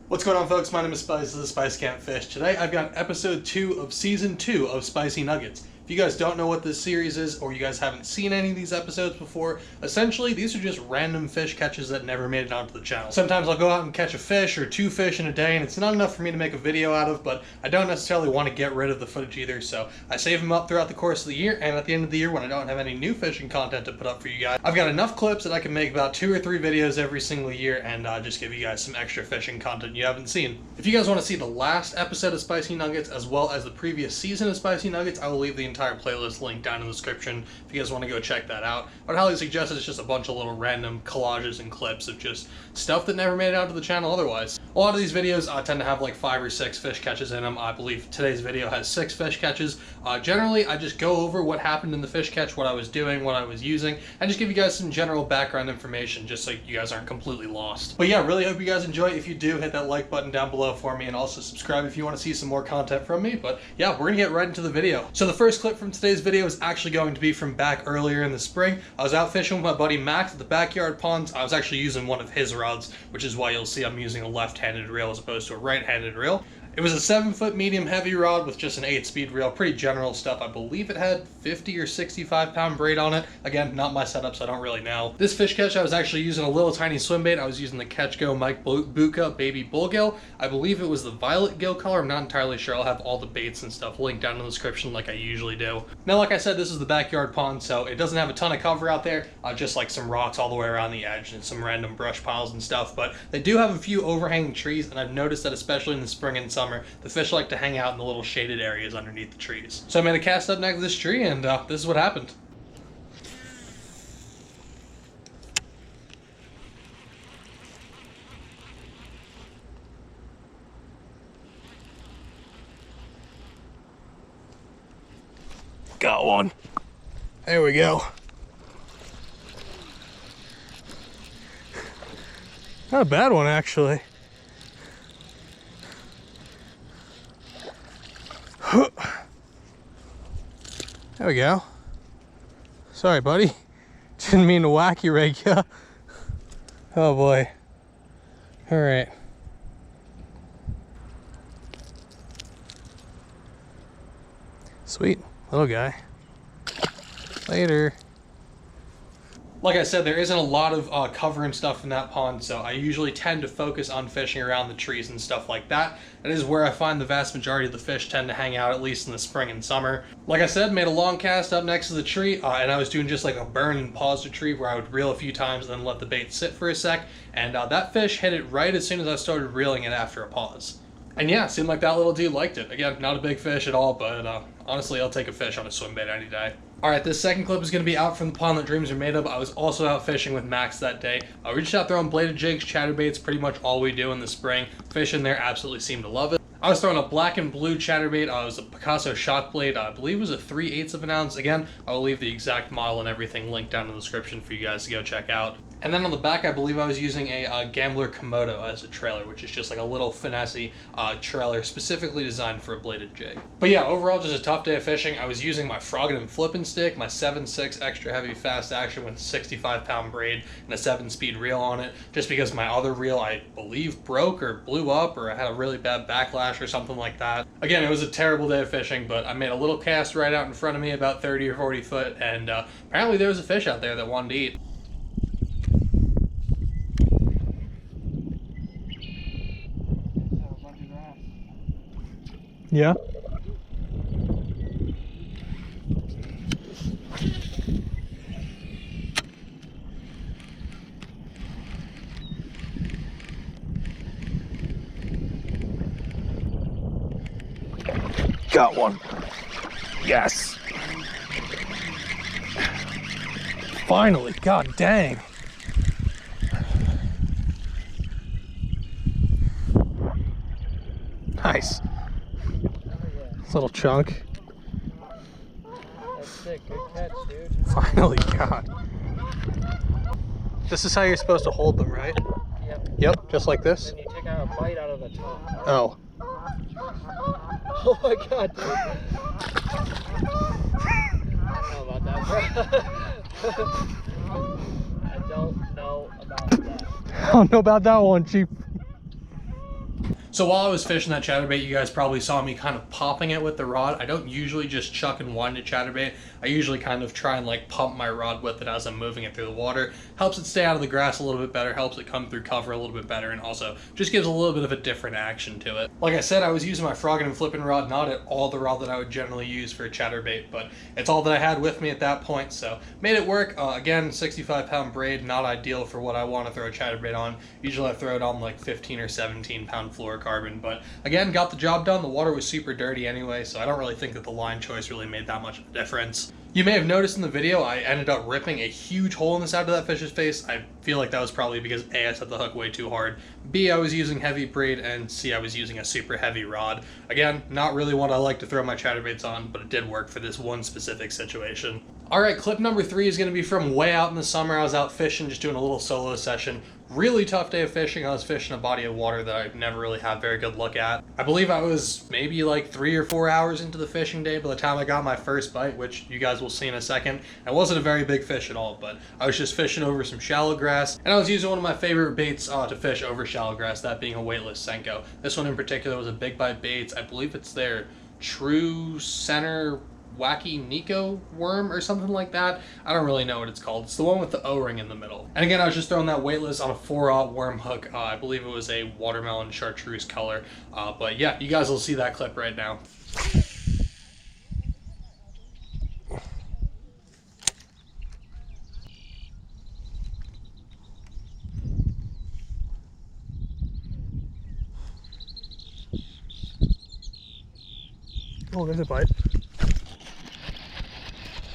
What's going on, folks? My name is Spice. This is Spice Can't Fish. Today I've got episode 2 of season 2 of Spicy Nuggets. If you guys don't know what this series is, or you guys haven't seen any of these episodes before, essentially these are just random fish catches that never made it onto the channel. Sometimes I'll go out and catch a fish or 2 fish in a day, and it's not enough for me to make a video out of, but I don't necessarily want to get rid of the footage either, so I save them up throughout the course of the year, and at the end of the year when I don't have any new fishing content to put up for you guys, I've got enough clips that I can make about 2 or 3 videos every single year and just give you guys some extra fishing content you haven't seen. If you guys want to see the last episode of Spicy Nuggets as well as the previous season of Spicy Nuggets, I will leave the entire playlist link down in the description if you guys want to go check that out. I would highly suggest it's just a bunch of little random collages and clips of just stuff that never made it out to the channel otherwise. A lot of these videos tend to have like 5 or 6 fish catches in them. I believe today's video has 6 fish catches. Generally, I just go over what happened in the fish catch, what I was doing, what I was using, and just give you guys some general background information just so you guys aren't completely lost. But yeah, really hope you guys enjoy. If you do, hit that like button down below for me, and also subscribe if you want to see some more content from me. But yeah, we're gonna get right into the video. So the first clip from today's video is actually going to be from back earlier in the spring. I was out fishing with my buddy Max at the backyard ponds. I was actually using one of his rods, which is why you'll see I'm using a left-handed reel as opposed to a right-handed reel. It was a 7-foot medium heavy rod with just an 8-speed reel, pretty general stuff. I believe it had 50 or 65 pound braid on it. Again, not my setup, so I don't really know. This fish catch, I was actually using a little tiny swim bait. I was using the Catch Go Mike Buka baby bullgill. I believe it was the violet gill color. I'm not entirely sure. I'll have all the baits and stuff linked down in the description like I usually do. Now, like I said, this is the backyard pond, so it doesn't have a ton of cover out there, just like some rocks all the way around the edge and some random brush piles and stuff, but they do have a few overhanging trees, and I've noticed that especially in the spring and summer, the fish like to hang out in the little shaded areas underneath the trees. So I made a cast up next to this tree, and this is what happened. Got one. There we go. Not a bad one, actually. There we go. Sorry, buddy. Didn't mean to whack you right here. Oh boy. All right. Sweet, little guy. Later. Like I said, there isn't a lot of cover and stuff in that pond, so I usually tend to focus on fishing around the trees and stuff like that. That is where I find the vast majority of the fish tend to hang out, at least in the spring and summer. Like I said, made a long cast up next to the tree, and I was doing just like a burn and pause retrieve where I would reel a few times and then let the bait sit for a sec, and that fish hit it right as soon as I started reeling it after a pause. And yeah, it seemed like that little dude liked it. Again, not a big fish at all, but honestly, I'll take a fish on a swim bait any day. Alright, this second clip is going to be out from the pond that dreams are made of. I was also out fishing with Max that day. We just out throwing bladed jigs, chatterbaits, pretty much all we do in the spring. Fish in there absolutely seem to love it. I was throwing a black and blue chatterbait. It was a Picasso shock blade. I believe it was a 3/8 of an ounce. Again, I'll leave the exact model and everything linked down in the description for you guys to go check out. And then on the back, I believe I was using a Gambler Komodo as a trailer, which is just like a little finessey trailer specifically designed for a bladed jig. But yeah, overall, just a tough day of fishing. I was using my frogging and flipping stick, my 7.6 extra heavy fast action with a 65 pound braid and a 7-speed reel on it, just because my other reel, I believe, broke or blew up, or I had a really bad backlash or something like that. Again, it was a terrible day of fishing, but I made a little cast right out in front of me, about 30 or 40 foot, and apparently there was a fish out there that wanted to eat. Yeah. Got one. Yes. Finally, god dang. Nice. Little chunk. That's sick. Good catch, dude. Finally, God. This is how you're supposed to hold them, right? Yep. Yep, just like this? Then you take out a bite out of the top. Oh. Oh my god, dude. I don't know about that, bro. I don't know about that. I don't know about that one, Chief. So while I was fishing that chatterbait, you guys probably saw me kind of popping it with the rod. I don't usually just chuck and wind a chatterbait. I usually kind of try and like pump my rod with it as I'm moving it through the water. Helps it stay out of the grass a little bit better, helps it come through cover a little bit better, and also just gives a little bit of a different action to it. Like I said, I was using my frogging and flipping rod, not at all the rod that I would generally use for a chatterbait, but it's all that I had with me at that point, so made it work. Again, 65-pound braid, not ideal for what I want to throw a chatterbait on. Usually I throw it on like 15 or 17-pound fluorocarbon, but again, got the job done. The water was super dirty anyway, so I don't really think that the line choice really made that much of a difference. You may have noticed in the video, I ended up ripping a huge hole in the side of that fish's face. I feel like that was probably because A, I set the hook way too hard, B, I was using heavy braid, and C, I was using a super heavy rod. Again, not really what I like to throw my chatterbaits on, but it did work for this one specific situation. Alright, clip number 3 is going to be from way out in the summer. I was out fishing, just doing a little solo session. Really tough day of fishing. I was fishing a body of water that I've never really had a very good look at. I believe I was maybe like 3 or 4 hours into the fishing day by the time I got my first bite, which you guys will see in a second. It wasn't a very big fish at all, but I was just fishing over some shallow grass, and I was using one of my favorite baits to fish over shallow grass, that being a weightless Senko. This one in particular was a Big Bite Baits. I believe it's their True Center Wacky Nico worm or something like that. I don't really know what it's called. It's the one with the O-ring in the middle. And again, I was just throwing that weightless on a 4/0 worm hook. I believe it was a watermelon chartreuse color. But yeah, you guys will see that clip right now. Oh, there's a bite.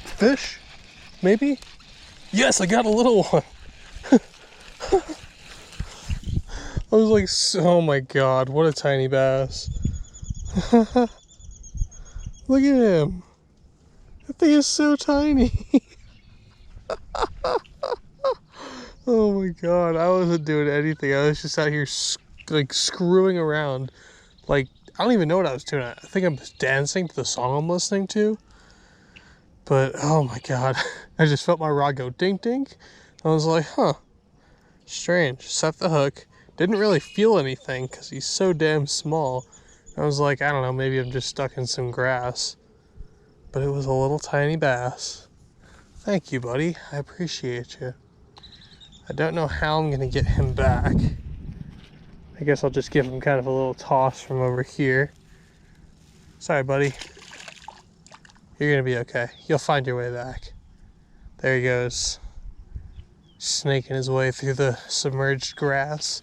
Fish? Maybe? Yes, I got a little one. I was like, oh my god, what a tiny bass. Look at him. That thing is so tiny. Oh my god, I wasn't doing anything. I was just out here like screwing around. Like, I don't even know what I was doing. I think I'm dancing to the song I'm listening to. But, oh my god, I just felt my rod go dink dink. I was like, huh, strange. Set the hook. Didn't really feel anything because he's so damn small. I was like, I don't know, maybe I'm just stuck in some grass. But it was a little tiny bass. Thank you, buddy. I appreciate you. I don't know how I'm going to get him back. I guess I'll just give him kind of a little toss from over here. Sorry, buddy. You're gonna be okay. You'll find your way back. There he goes. Snaking his way through the submerged grass.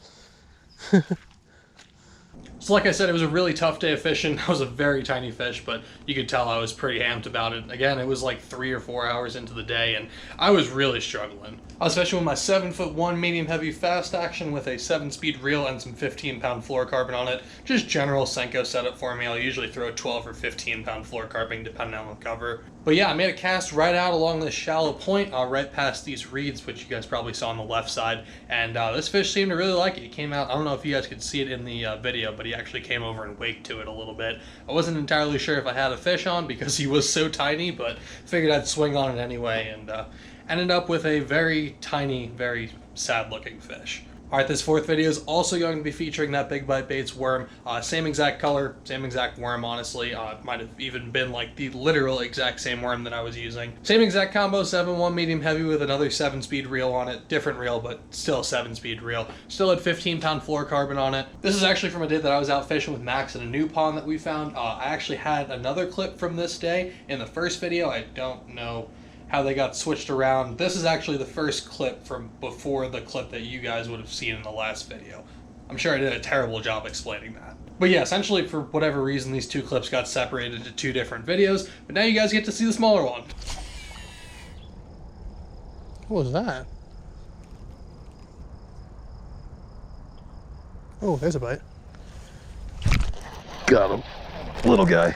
So like I said, it was a really tough day of fishing. That was a very tiny fish, but you could tell I was pretty amped about it. Again, it was like 3 or 4 hours into the day, and I was really struggling. I was fishing with my 7'1" medium heavy fast action with a 7-speed reel and some 15-pound fluorocarbon on it. Just general Senko setup for me. I'll usually throw a 12 or 15-pound fluorocarbon depending on the cover. But yeah, I made a cast right out along this shallow point, right past these reeds, which you guys probably saw on the left side. And this fish seemed to really like it. He came out, I don't know if you guys could see it in the video, but he actually came over and waked to it a little bit. I wasn't entirely sure if I had a fish on because he was so tiny, but figured I'd swing on it anyway, and ended up with a very tiny, very sad looking fish. Alright, this fourth video is also going to be featuring that Big Bite Baits worm. Same exact color, same exact worm, honestly. It might have even been like the literal exact same worm that I was using. Same exact combo, 7'1" medium heavy with another 7-speed reel on it. Different reel, but still a 7-speed reel. Still had 15-pound fluorocarbon on it. This is actually from a day that I was out fishing with Max in a new pond that we found. I actually had another clip from this day in the first video. I don't know how they got switched around. This is actually the first clip from before the clip that you guys would have seen in the last video. I'm sure I did a terrible job explaining that. But yeah, essentially for whatever reason these two clips got separated into 2 different videos, but now you guys get to see the smaller one. What was that? Oh, there's a bite. Got him. Little guy.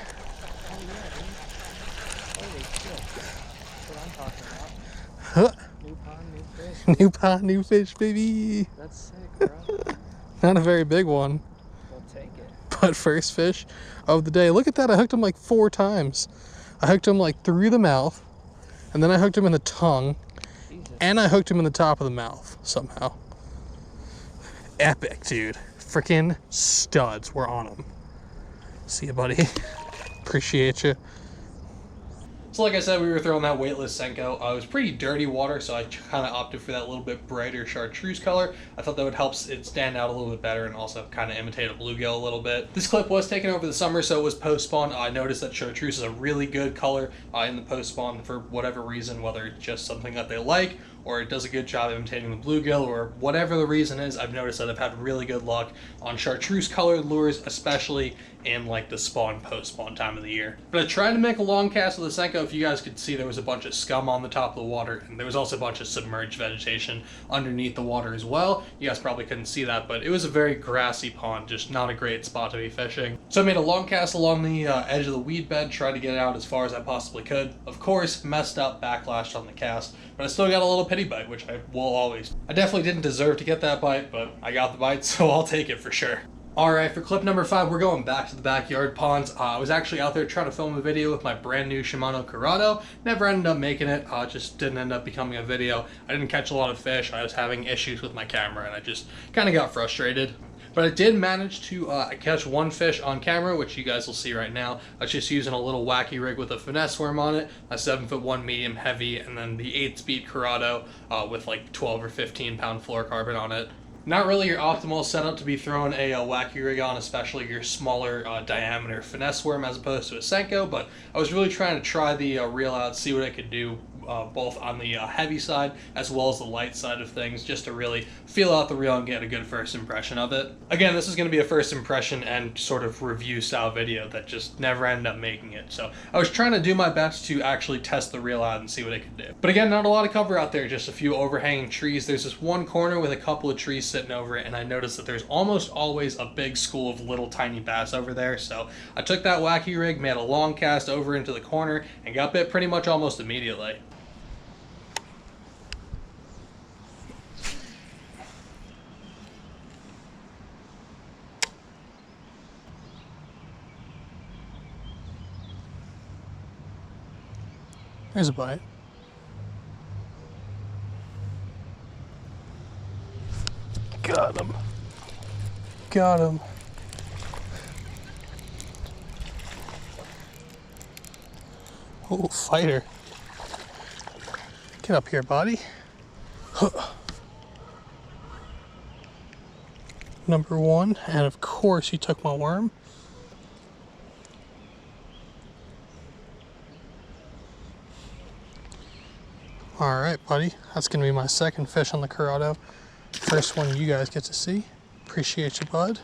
Huh. New pond, new fish. New pond, new fish, baby. That's sick, bro. Not a very big one. We'll take it. But first fish of the day. Look at that, I hooked him like 4 times. I hooked him like through the mouth, and then I hooked him in the tongue, and I hooked him in the top of the mouth somehow. Epic, dude. freaking studs were on them. See you, buddy. Appreciate you. So like I said, we were throwing that weightless Senko. It was pretty dirty water, so I kind of opted for that little bit brighter chartreuse color. I thought that would help it stand out a little bit better and also kind of imitate a bluegill a little bit. This clip was taken over the summer, so it was post-spawn. I noticed that chartreuse is a really good color in the post-spawn for whatever reason, whether it's just something that they like or it does a good job imitating the bluegill, or whatever the reason is. I've noticed that I've had really good luck on chartreuse colored lures, especially in like the spawn post-spawn time of the year. But I tried to make a long cast with the Senko. If you guys could see, there was a bunch of scum on the top of the water, and there was also a bunch of submerged vegetation underneath the water as well. You guys probably couldn't see that, but it was a very grassy pond, just not a great spot to be fishing. So I made a long cast along the edge of the weed bed, tried to get it out as far as I possibly could. Of course, messed up, backlashed on the cast, but I still got a little pity bite, which I will always. I definitely didn't deserve to get that bite, but I got the bite, so I'll take it for sure. Alright, for clip number 5, we're going back to the backyard ponds. I was actually out there trying to film a video with my brand new Shimano Curado. Never ended up making it, just didn't end up becoming a video. I didn't catch a lot of fish, I was having issues with my camera, and I just kind of got frustrated. But I did manage to catch one fish on camera, which you guys will see right now. I was just using a little wacky rig with a finesse worm on it, a 7'1" medium heavy, and then the 8-speed Curado with like 12 or 15 pound fluorocarbon on it. Not really your optimal setup to be throwing a wacky rig on, especially your smaller diameter finesse worm as opposed to a Senko, but I was really trying to try the reel out, see what I could do both on the heavy side as well as the light side of things, just to really feel out the reel and get a good first impression of it. Again, this is going to be a first impression and sort of review style video that just never ended up making it, so I was trying to do my best to actually test the reel out and see what it could do. But again, not a lot of cover out there, just a few overhanging trees. There's this one corner with a couple of trees sitting over it, and I noticed that there's almost always a big school of little tiny bass over there, so I took that wacky rig, made a long cast over into the corner, and got bit pretty much almost immediately. There's a bite. Got him. Got him. Oh, fighter. Get up here, buddy. Huh. Number 1, and of course he took my worm. Alright, buddy. That's going to be my second fish on the Curado. First one you guys get to see. Appreciate you, bud.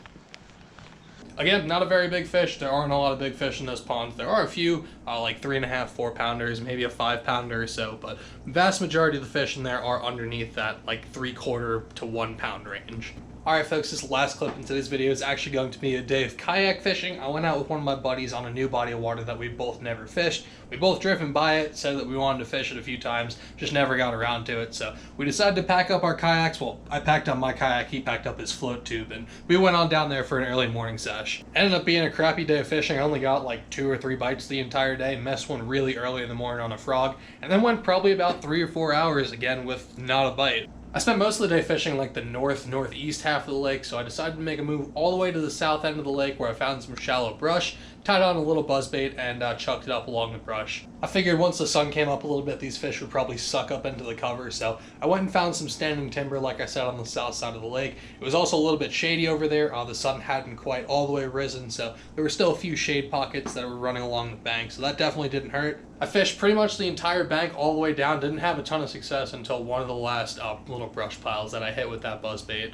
Again, not a very big fish. There aren't a lot of big fish in those ponds. There are a few, like 3.5, 4 pounders, maybe a 5 pounder or so, but the vast majority of the fish in there are underneath that like 3/4 to 1 pound range. Alright folks, this last clip in today's video is actually going to be a day of kayak fishing. I went out with one of my buddies on a new body of water that we both never fished. We both driven by it, said that we wanted to fish it a few times, just never got around to it. So we decided to pack up our kayaks. Well, I packed up my kayak, he packed up his float tube, and we went on down there for an early morning sesh. Ended up being a crappy day of fishing. I only got like 2 or 3 bites the entire day, missed one really early in the morning on a frog, and then went probably about 3 or 4 hours again with not a bite. I spent most of the day fishing like the northeast half of the lake, so I decided to make a move all the way to the south end of the lake where I found some shallow brush, tied on a little buzzbait, and chucked it up along the brush. I figured once the sun came up a little bit, these fish would probably suck up into the cover, so I went and found some standing timber, like I said, on the south side of the lake. It was also a little bit shady over there. The sun hadn't quite all the way risen, so there were still a few shade pockets that were running along the bank, so that definitely didn't hurt. I fished pretty much the entire bank all the way down, didn't have a ton of success until one of the last little brush piles that I hit with that buzzbait.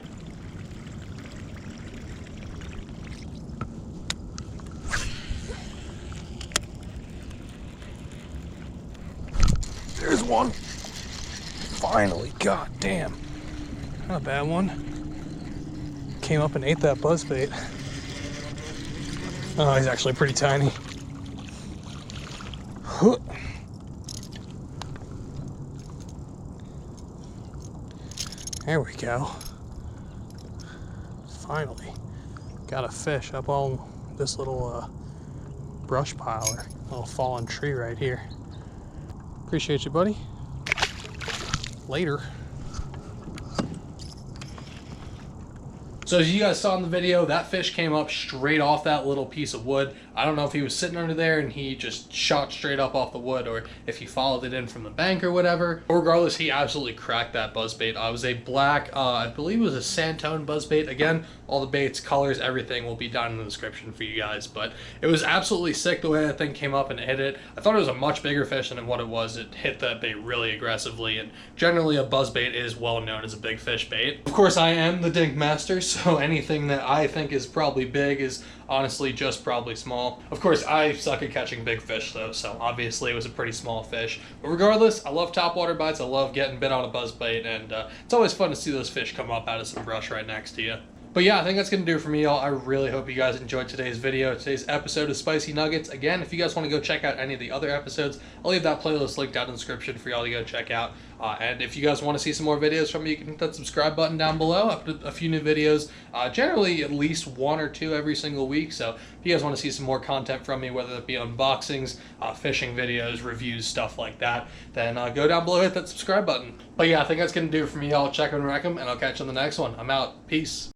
There's one. Finally, god damn. Not a bad one. Came up and ate that buzzbait. Oh, he's actually pretty tiny. Huh. There we go. Finally got a fish up on this little brush pile or little fallen tree right here. Appreciate you, buddy. Later. So as you guys saw in the video, that fish came up straight off that little piece of wood. I don't know if he was sitting under there and he just shot straight up off the wood, or if he followed it in from the bank or whatever. But regardless, he absolutely cracked that buzzbait. It was a black, I believe it was a Santone buzzbait. Again, all the baits, colors, everything will be down in the description for you guys. But it was absolutely sick the way that thing came up and hit it. I thought it was a much bigger fish than what it was. It hit that bait really aggressively, and generally a buzzbait is well known as a big fish bait. Of course, I am the dink master, so anything that I think is probably big is honestly just probably small. Of course, I suck at catching big fish though, so obviously it was a pretty small fish. But regardless, I love topwater bites. I love getting bit on a buzzbait, and it's always fun to see those fish come up out of some brush right next to you. But yeah, I think that's going to do it for me, y'all. I really hope you guys enjoyed today's video, today's episode of Spicy Nuggets. Again, if you guys want to go check out any of the other episodes, I'll leave that playlist linked down in the description for y'all to go check out. And if you guys want to see some more videos from me, you can hit that subscribe button down below. I put a few new videos, generally at least 1 or 2 every single week. So if you guys want to see some more content from me, whether it be unboxings, fishing videos, reviews, stuff like that, then go down below, hit that subscribe button. But yeah, I think that's going to do it for me, y'all. Check and wreck 'em, and I'll catch you on the next one. I'm out. Peace.